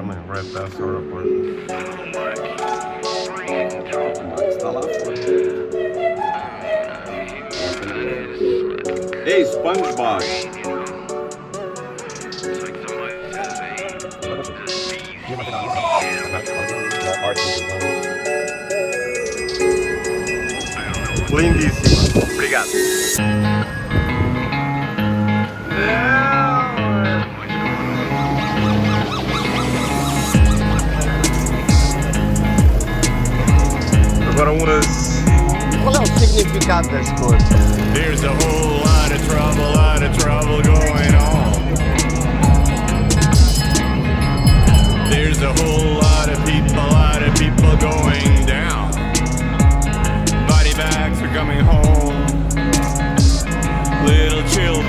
coming right past our apartment. Está lá fora. Hey, SpongeBob! Lindíssima. Obrigado. Agora umas... Qual é o significado das cores? There's a whole lot of trouble going on. There's a whole lot of people going down. Body bags are coming home. Little children.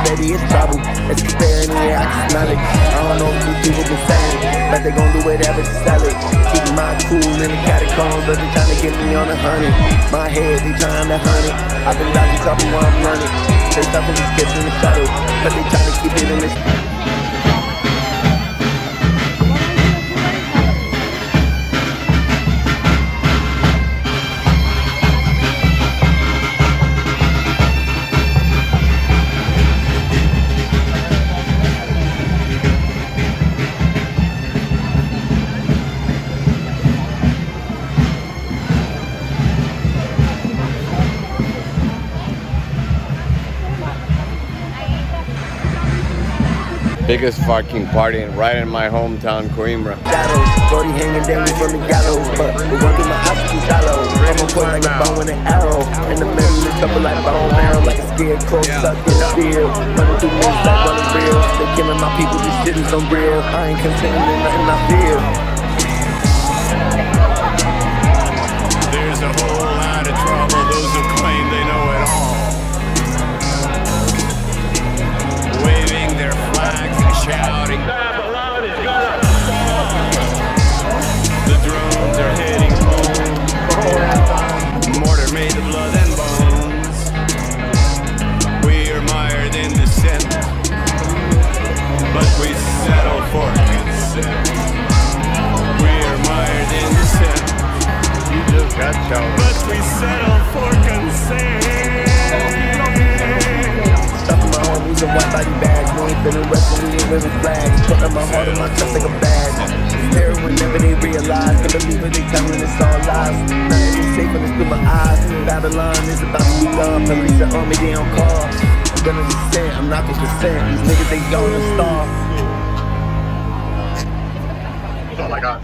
Baby, it's trouble. It's fair in the air, I can smell it. I don't know if these people been saying it, but they gon' do whatever to sell it. Keep my cool in the catacombs, but they tryna get me on 100. My head, they tryna hunt it. I've been dodging trouble while I'm running. They stuffing these kids in the shuttle, but they tryna keep it in this. Biggest fucking party right in my hometown, Coimbra. Brody hanging down from the gallows, but we're working my eyes too shallow. I'm a point like a bow and an arrow. In the middle, it's up like a bone marrow, like a scarecrow stuck in a field. Running through moves like running real. They killing my people, this shit is unreal. I ain't containing nothing I feel. There's a whole lot of trouble, those who claim they know it all. Waving their flags and shouting, Babylon is gonna fall. The drones are heading home. Mortar made of blood and bones. We are mired in dissent, but we settle for consent. We are mired in dissent. You just got challenged. But we settle for consent. Stuffing my homies in white body bags. We ain't feeling rushed, we ain't wearing flags. Putting my heart on my chest like a bag. There whenever they realize. Can't believe it, they tell me it's all lies. Nothing is safe when it's through my eyes. Babylon is about to be gone. Police are on me, they don't call. I'm gonna descend, I'm not gonna consent. These niggas, they gonna starve. That's all I got.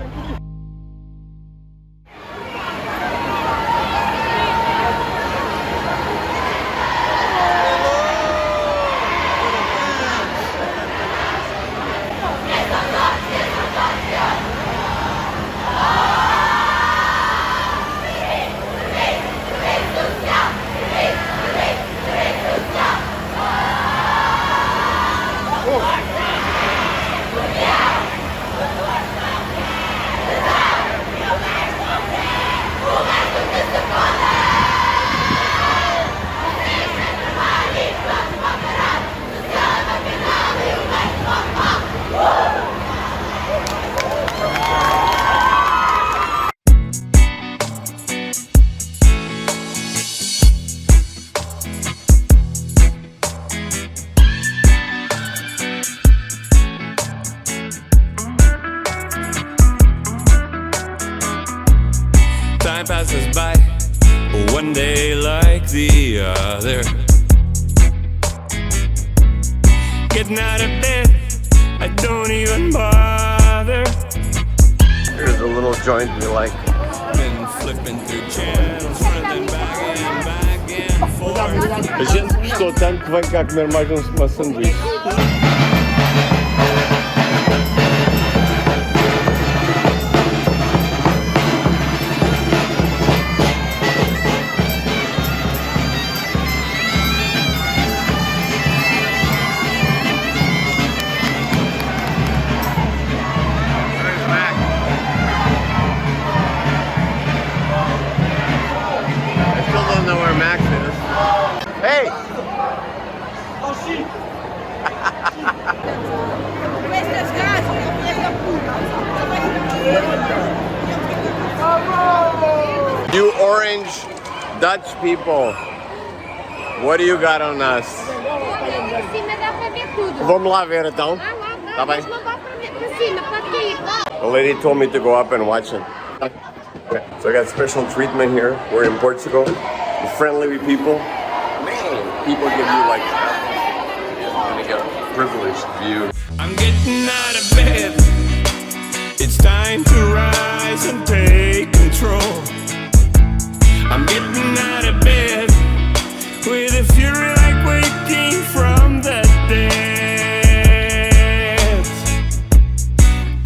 passes by, one day like the other. Getting out of bed, I don't even bother. Here's a little joint we like. Been flipping through channels, front and back and forth. A gente gostou tanto que vem cá comer mais uma sanduíche. Hey! You orange Dutch people, what do you got on us? Vamos lá ver então. Tá bem. The lady told me to go up and watch it. Okay. So I got special treatment here. We're in Portugal. We're friendly with people. Man, people give you like a privileged view. I'm getting out of bed. It's time to rise and take control. I'm getting out of bed with a fury like waking from the dead.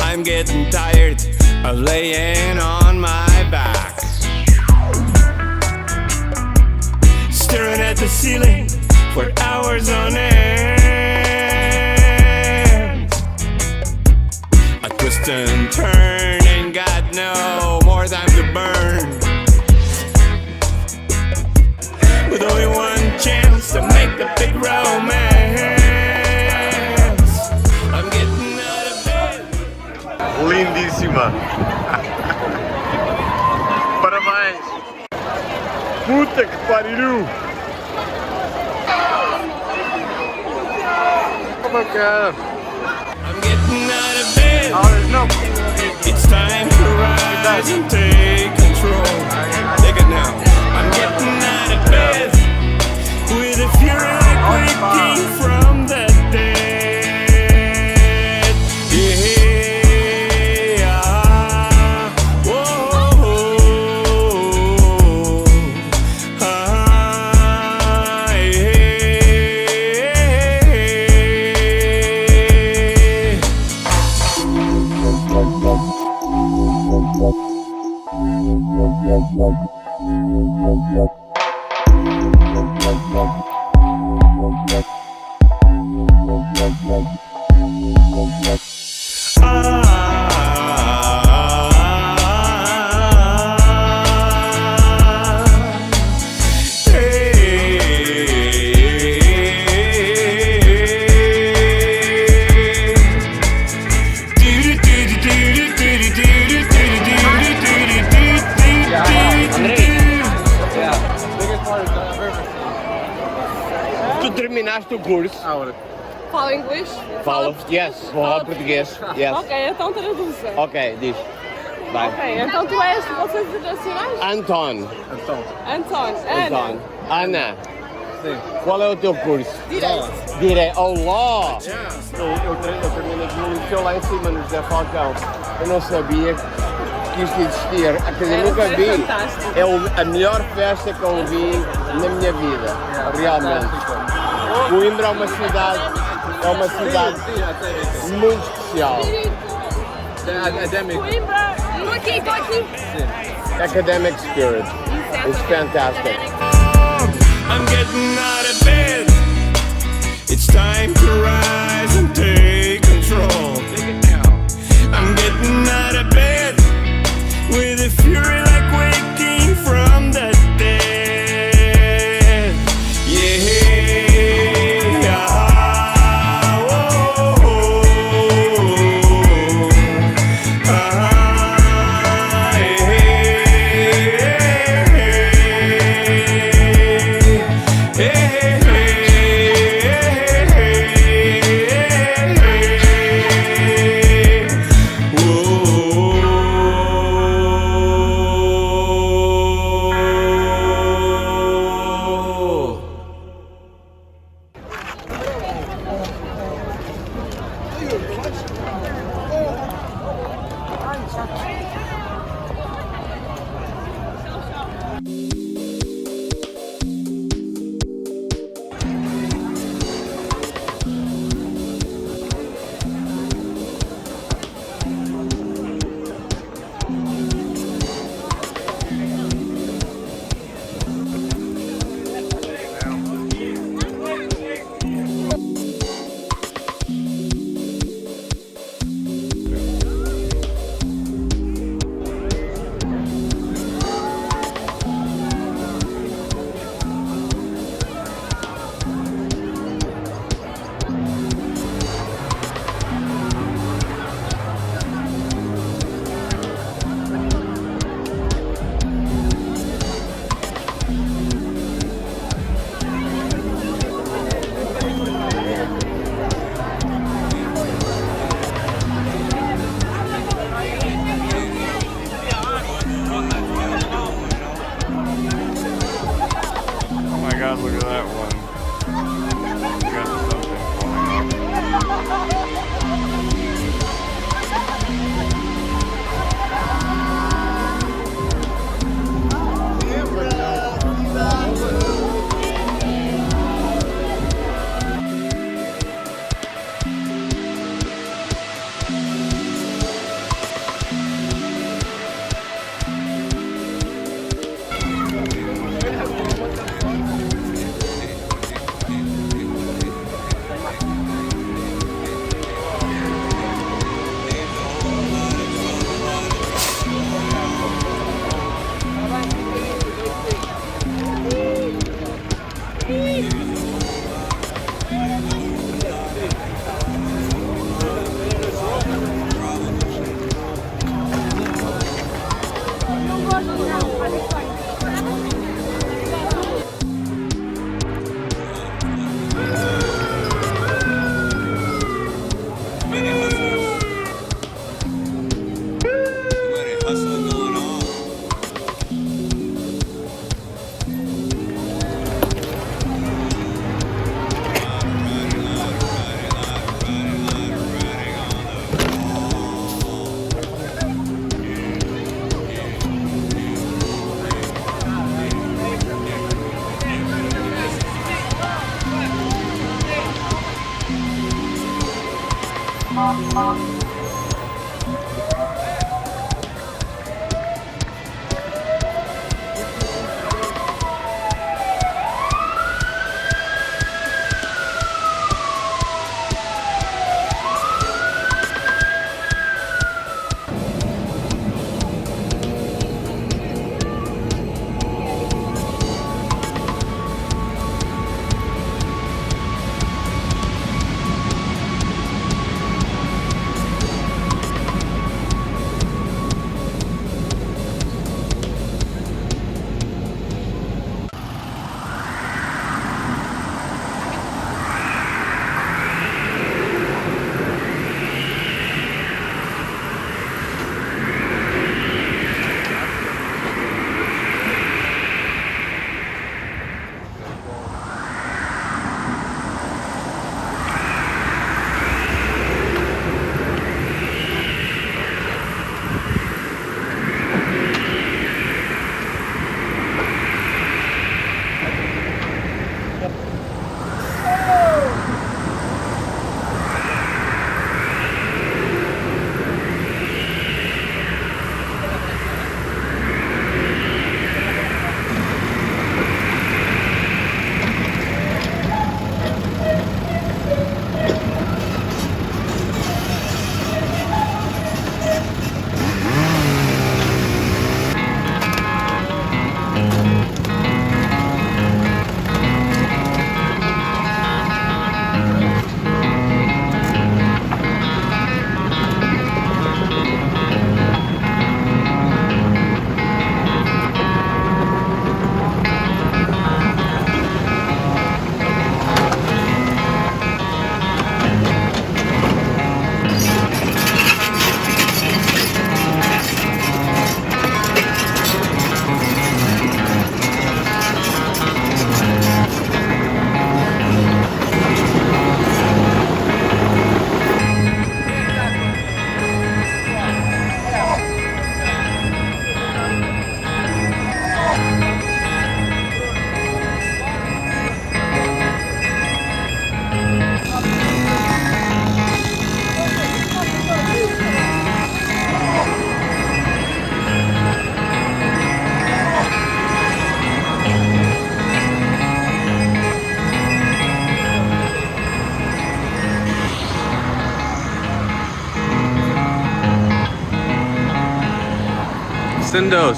I'm getting tired of laying on my back, staring at the ceiling for hours on end. I twist and turn, ain't got no more time to burn. With only one chance to make the big romance. I'm getting out of bed. Lindíssima. Parabéns. Puta que pariu. Oh my God. I'm getting out of bed. Oh, there's no. It's time to rise and take control. Take it now. I'm getting out of bed with a fury like waking from the dead. Yeah, whoa, Tu terminaste o curso? Fala inglês? Falo. Yes. Vou falar português. Yes. Ok, então traduza. Ok, diz. Vai. Ok, então tu és de vocês internacionais? Anton. Anton. Ana. Ana. Sim. Qual é o teu curso? Direito. Direito. Oh, law! Eu terminei aqui no liceu lá em cima, no José Falcão. Eu não sabia que isto existia. Quer dizer, nunca vi. Fantástico. É a melhor festa que eu vi na minha vida. Realmente. Coimbra é uma cidade muito especial. Coimbra. Estou aqui. Academic spirit. It's fantastic. I'm getting out of bed. It's time to rise and take control. I'm getting out of bed with a fury like waking from the dead. Yeah.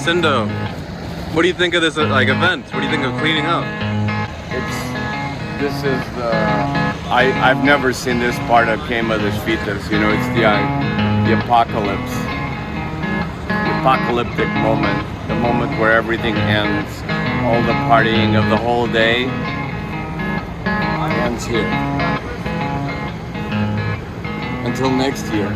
Cindo, what do you think of this like event? What do you think of cleaning up? This is I've never seen this part of Queima das Fitas. You know, it's the apocalypse, the apocalyptic moment, the moment where everything ends. All the partying of the whole day ends here. Until next year.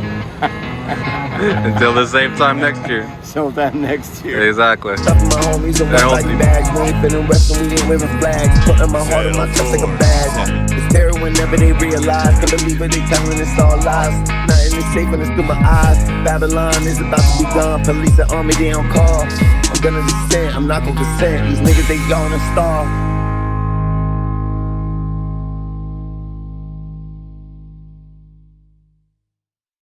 Until the same time next year. Sometime next year. Exactly. Stuffing my homies in They're white body healthy. bags. We ain't finna rest and we ain't waving flags. Putting my heart in my chest like a bag. It's terror whenever they realize. Can't believe it, they telling it's all lies. Nothing is safe when it's through my eyes. Babylon is about to be gone. Police and army, they on call. I'm gonna descend, I'm not gonna consent. These niggas, they gonna starve.